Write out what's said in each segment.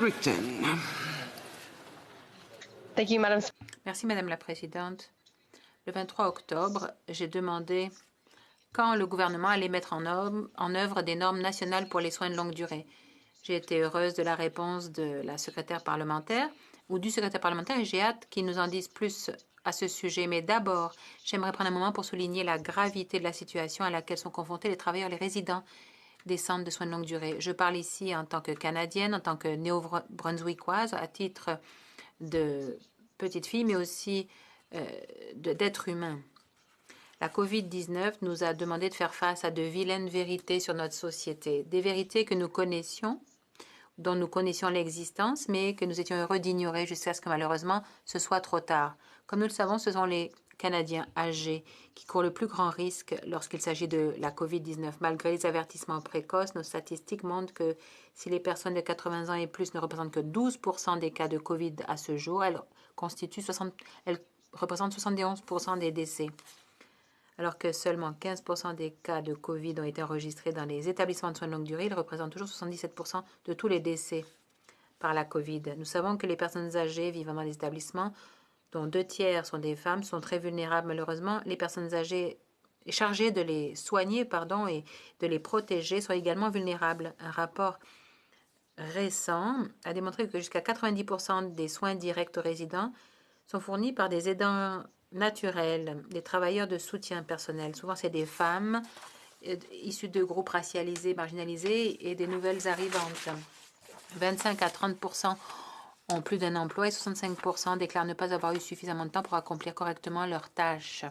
Britain. Thank you, Madam. Merci, Madame la Présidente. Le 23 octobre, j'ai demandé quand le gouvernement allait mettre en œuvre des normes nationales pour les soins de longue durée. J'ai été heureuse de la réponse de la secrétaire parlementaire ou du secrétaire parlementaire et j'ai hâte qu'ils nous en disent plus à ce sujet. Mais d'abord, j'aimerais prendre un moment pour souligner la gravité de la situation à laquelle sont confrontés les travailleurs, les résidents des centres de soins de longue durée. Je parle ici en tant que Canadienne, en tant que néo-brunswickoise, à titre de petite fille, mais aussi d'être humain. La COVID-19 nous a demandé de faire face à de vilaines vérités sur notre société, des vérités que nous connaissions, dont nous connaissions l'existence, mais que nous étions heureux d'ignorer jusqu'à ce que malheureusement ce soit trop tard. Comme nous le savons, ce sont les Canadiens âgés qui courent le plus grand risque lorsqu'il s'agit de la COVID-19. Malgré les avertissements précoces, nos statistiques montrent que si les personnes de 80 ans et plus ne représentent que 12% des cas de COVID à ce jour, elles représentent 71% des décès. Alors que seulement 15% des cas de COVID ont été enregistrés dans les établissements de soins de longue durée, ils représentent toujours 77% de tous les décès par la COVID. Nous savons que les personnes âgées vivant dans les établissements, dont 2 tiers sont des femmes, sont très vulnérables. Malheureusement, les personnes âgées chargées de les soigner et de les protéger sont également vulnérables. Un rapport récent a démontré que jusqu'à 90% des soins directs aux résidents sont fournis par des aidants naturels, des travailleurs de soutien personnel. Souvent, c'est des femmes issues de groupes racialisés, marginalisés et des nouvelles arrivantes. 25 à 30% ont plus d'un emploi et 65% déclarent ne pas avoir eu suffisamment de temps pour accomplir correctement leurs tâches.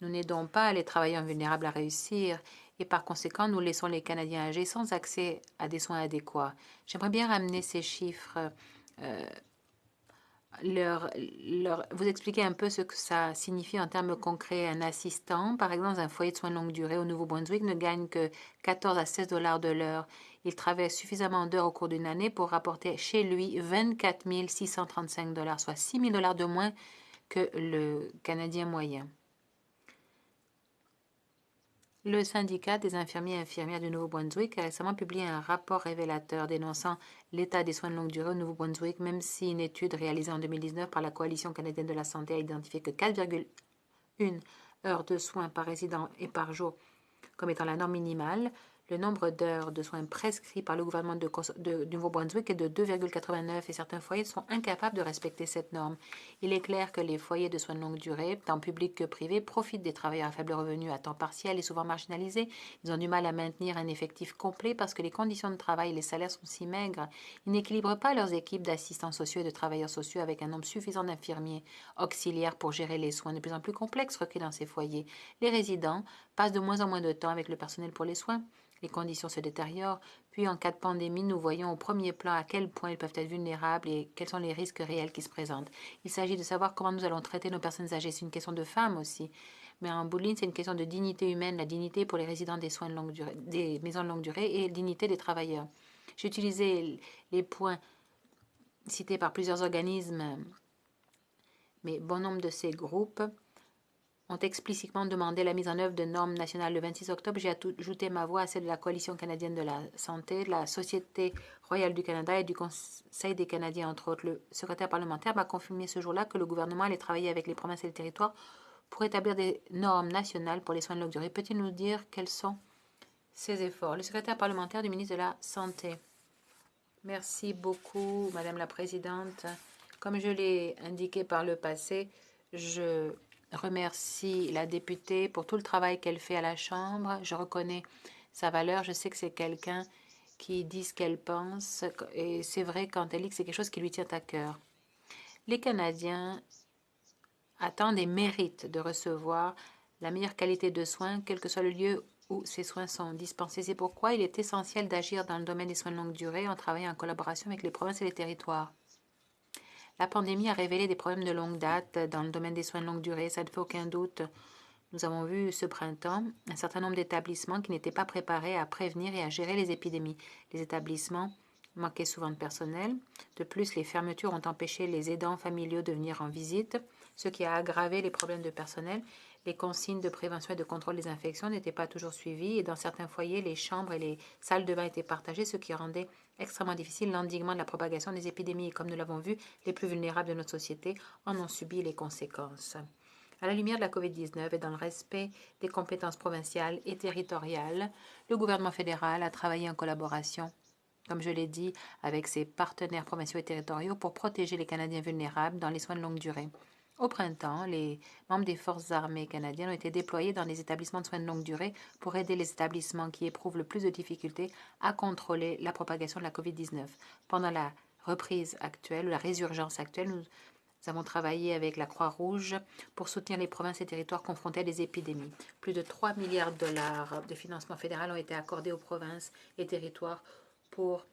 Nous n'aidons pas les travailleurs vulnérables à réussir et par conséquent, nous laissons les Canadiens âgés sans accès à des soins adéquats. J'aimerais bien ramener ces chiffres, vous expliquer un peu ce que ça signifie en termes concrets. Un assistant, par exemple, dans un foyer de soins de longue durée au Nouveau-Brunswick, ne gagne que 14 à 16 dollars de l'heure. Il travaille suffisamment d'heures au cours d'une année pour rapporter chez lui 24 635 dollars, soit 6 000 dollars de moins que le Canadien moyen. Le syndicat des infirmiers et infirmières du Nouveau-Brunswick a récemment publié un rapport révélateur dénonçant l'état des soins de longue durée au Nouveau-Brunswick, même si une étude réalisée en 2019 par la Coalition canadienne de la santé a identifié que 4,1 heures de soins par résident et par jour comme étant la norme minimale. Le nombre d'heures de soins prescrits par le gouvernement du Nouveau-Brunswick est de 2,89 et certains foyers sont incapables de respecter cette norme. Il est clair que les foyers de soins de longue durée, tant publics que privés, profitent des travailleurs à faible revenu à temps partiel et souvent marginalisés. Ils ont du mal à maintenir un effectif complet parce que les conditions de travail et les salaires sont si maigres. Ils n'équilibrent pas leurs équipes d'assistants sociaux et de travailleurs sociaux avec un nombre suffisant d'infirmiers auxiliaires pour gérer les soins de plus en plus complexes requis dans ces foyers. Les résidents passent de moins en moins de temps avec le personnel pour les soins. Les conditions se détériorent, puis en cas de pandémie, nous voyons au premier plan à quel point ils peuvent être vulnérables et quels sont les risques réels qui se présentent. Il s'agit de savoir comment nous allons traiter nos personnes âgées. C'est une question de femmes aussi. Mais en bout de ligne, c'est une question de dignité humaine, la dignité pour les résidents des soins de longue durée, des maisons de longue durée et dignité des travailleurs. J'ai utilisé les points cités par plusieurs organismes, mais bon nombre de ces groupes ont explicitement demandé la mise en œuvre de normes nationales. Le 26 octobre, j'ai ajouté ma voix à celle de la Coalition canadienne de la santé, de la Société royale du Canada et du Conseil des Canadiens, entre autres. Le secrétaire parlementaire m'a confirmé ce jour-là que le gouvernement allait travailler avec les provinces et les territoires pour établir des normes nationales pour les soins de longue durée. Peut-il nous dire quels sont ces efforts? Le secrétaire parlementaire du ministre de la Santé. Merci beaucoup, Madame la Présidente. Comme je l'ai indiqué par le passé, je remercie la députée pour tout le travail qu'elle fait à la Chambre. Je reconnais sa valeur. Je sais que c'est quelqu'un qui dit ce qu'elle pense. Et c'est vrai quand elle dit que c'est quelque chose qui lui tient à cœur. Les Canadiens attendent et méritent de recevoir la meilleure qualité de soins, quel que soit le lieu où ces soins sont dispensés. C'est pourquoi il est essentiel d'agir dans le domaine des soins de longue durée en travaillant en collaboration avec les provinces et les territoires. La pandémie a révélé des problèmes de longue date dans le domaine des soins de longue durée, ça ne fait aucun doute. Nous avons vu ce printemps un certain nombre d'établissements qui n'étaient pas préparés à prévenir et à gérer les épidémies. Les établissements manquait souvent de personnel. De plus, les fermetures ont empêché les aidants familiaux de venir en visite, ce qui a aggravé les problèmes de personnel. Les consignes de prévention et de contrôle des infections n'étaient pas toujours suivies et dans certains foyers, les chambres et les salles de bain étaient partagées, ce qui rendait extrêmement difficile l'endiguement de la propagation des épidémies. Et comme nous l'avons vu, les plus vulnérables de notre société en ont subi les conséquences. À la lumière de la COVID-19 et dans le respect des compétences provinciales et territoriales, le gouvernement fédéral a travaillé en collaboration, comme je l'ai dit, avec ses partenaires provinciaux et territoriaux pour protéger les Canadiens vulnérables dans les soins de longue durée. Au printemps, les membres des forces armées canadiennes ont été déployés dans les établissements de soins de longue durée pour aider les établissements qui éprouvent le plus de difficultés à contrôler la propagation de la COVID-19. Pendant la reprise actuelle, ou la résurgence actuelle, nous avons travaillé avec la Croix-Rouge pour soutenir les provinces et territoires confrontés à des épidémies. Plus de 3 milliards de dollars de financement fédéral ont été accordés aux provinces et territoires pour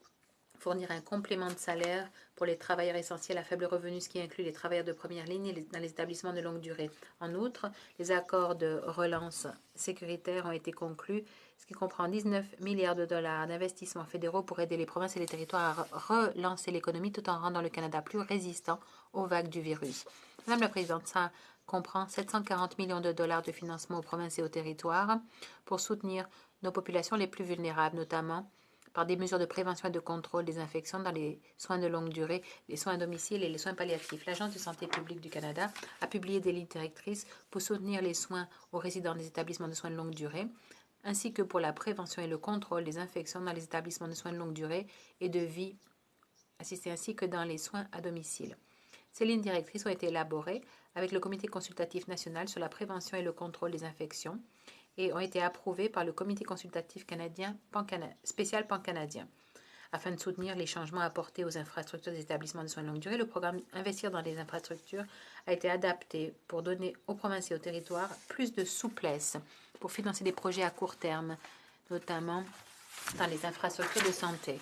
fournir un complément de salaire pour les travailleurs essentiels à faible revenu, ce qui inclut les travailleurs de première ligne dans les établissements de longue durée. En outre, les accords de relance sécuritaire ont été conclus, ce qui comprend 19 milliards de dollars d'investissements fédéraux pour aider les provinces et les territoires à relancer l'économie tout en rendant le Canada plus résistant aux vagues du virus. Madame la Présidente, ça comprend 740 millions de dollars de financement aux provinces et aux territoires pour soutenir nos populations les plus vulnérables, notamment par des mesures de prévention et de contrôle des infections dans les soins de longue durée, les soins à domicile et les soins palliatifs. L'Agence de santé publique du Canada a publié des lignes directrices pour soutenir les soins aux résidents des établissements de soins de longue durée, ainsi que pour la prévention et le contrôle des infections dans les établissements de soins de longue durée et de vie assistée, ainsi que dans les soins à domicile. Ces lignes directrices ont été élaborées avec le Comité consultatif national sur la prévention et le contrôle des infections et ont été approuvés par le Comité consultatif canadien spécial pan-canadien. Afin de soutenir les changements apportés aux infrastructures des établissements de soins de longue durée, le programme Investir dans les infrastructures a été adapté pour donner aux provinces et aux territoires plus de souplesse pour financer des projets à court terme, notamment dans les infrastructures de santé.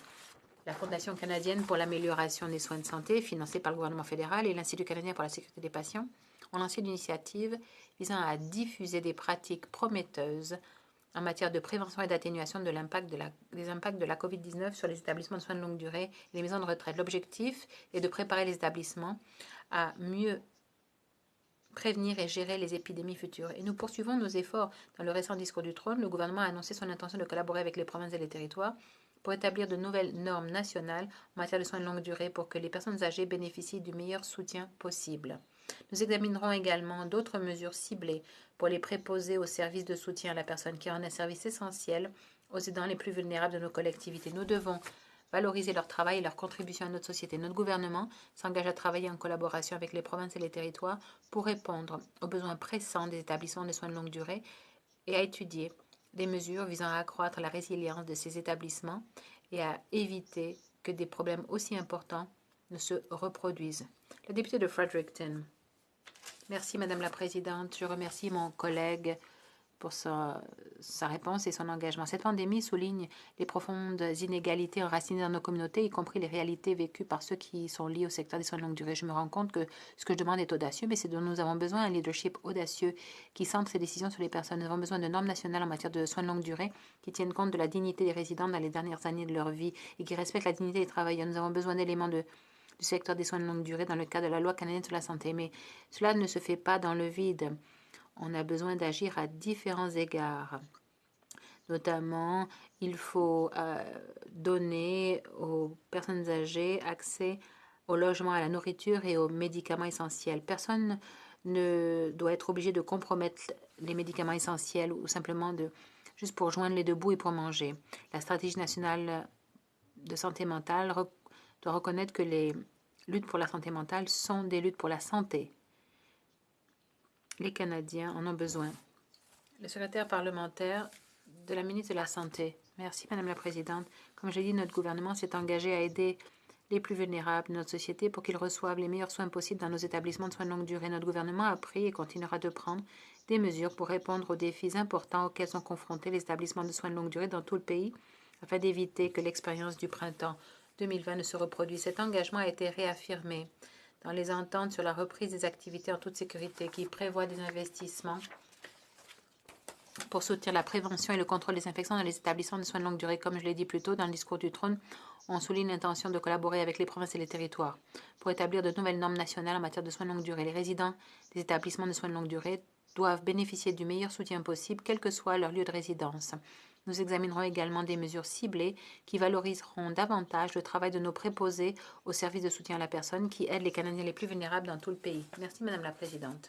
La Fondation canadienne pour l'amélioration des soins de santé, financée par le gouvernement fédéral, et l'Institut canadien pour la sécurité des patients ont lancé une initiative visant à diffuser des pratiques prometteuses en matière de prévention et d'atténuation des impacts de la COVID-19 sur les établissements de soins de longue durée et les maisons de retraite. L'objectif est de préparer les établissements à mieux prévenir et gérer les épidémies futures. Et nous poursuivons nos efforts. Dans le récent discours du trône, le gouvernement a annoncé son intention de collaborer avec les provinces et les territoires pour établir de nouvelles normes nationales en matière de soins de longue durée pour que les personnes âgées bénéficient du meilleur soutien possible. Nous examinerons également d'autres mesures ciblées pour les préposer aux services de soutien à la personne qui rend un service essentiel aux aidants les plus vulnérables de nos collectivités. Nous devons valoriser leur travail et leur contribution à notre société. Notre gouvernement s'engage à travailler en collaboration avec les provinces et les territoires pour répondre aux besoins pressants des établissements de soins de longue durée et à étudier des mesures visant à accroître la résilience de ces établissements et à éviter que des problèmes aussi importants ne se reproduisent. Le député de Fredericton. Merci, Madame la Présidente. Je remercie mon collègue pour sa réponse et son engagement. Cette pandémie souligne les profondes inégalités enracinées dans nos communautés, y compris les réalités vécues par ceux qui sont liés au secteur des soins de longue durée. Je me rends compte que ce que je demande est audacieux, mais c'est dont nous avons besoin, un leadership audacieux qui centre ses décisions sur les personnes. Nous avons besoin de normes nationales en matière de soins de longue durée qui tiennent compte de la dignité des résidents dans les dernières années de leur vie et qui respectent la dignité des travailleurs. Nous avons besoin d'éléments du secteur des soins de longue durée dans le cadre de la loi canadienne sur la santé, mais cela ne se fait pas dans le vide. On a besoin d'agir à différents égards. Notamment, il faut donner aux personnes âgées accès au logement, à la nourriture et aux médicaments essentiels. Personne ne doit être obligé de compromettre les médicaments essentiels ou simplement juste pour joindre les deux bouts et pour manger. La stratégie nationale de santé mentale doit reconnaître que les luttes pour la santé mentale sont des luttes pour la santé. Les Canadiens en ont besoin. Le secrétaire parlementaire de la ministre de la Santé. Merci, Madame la Présidente. Comme j'ai dit, notre gouvernement s'est engagé à aider les plus vulnérables de notre société pour qu'ils reçoivent les meilleurs soins possibles dans nos établissements de soins de longue durée. Notre gouvernement a pris et continuera de prendre des mesures pour répondre aux défis importants auxquels sont confrontés les établissements de soins de longue durée dans tout le pays afin d'éviter que l'expérience du printemps 2020 ne se reproduise. Cet engagement a été réaffirmé dans les ententes sur la reprise des activités en toute sécurité qui prévoient des investissements pour soutenir la prévention et le contrôle des infections dans les établissements de soins de longue durée. Comme je l'ai dit plus tôt dans le discours du trône, on souligne l'intention de collaborer avec les provinces et les territoires pour établir de nouvelles normes nationales en matière de soins de longue durée. Les résidents des établissements de soins de longue durée doivent bénéficier du meilleur soutien possible, quel que soit leur lieu de résidence. Nous examinerons également des mesures ciblées qui valoriseront davantage le travail de nos préposés au service de soutien à la personne qui aident les Canadiens les plus vulnérables dans tout le pays. Merci, Madame la Présidente.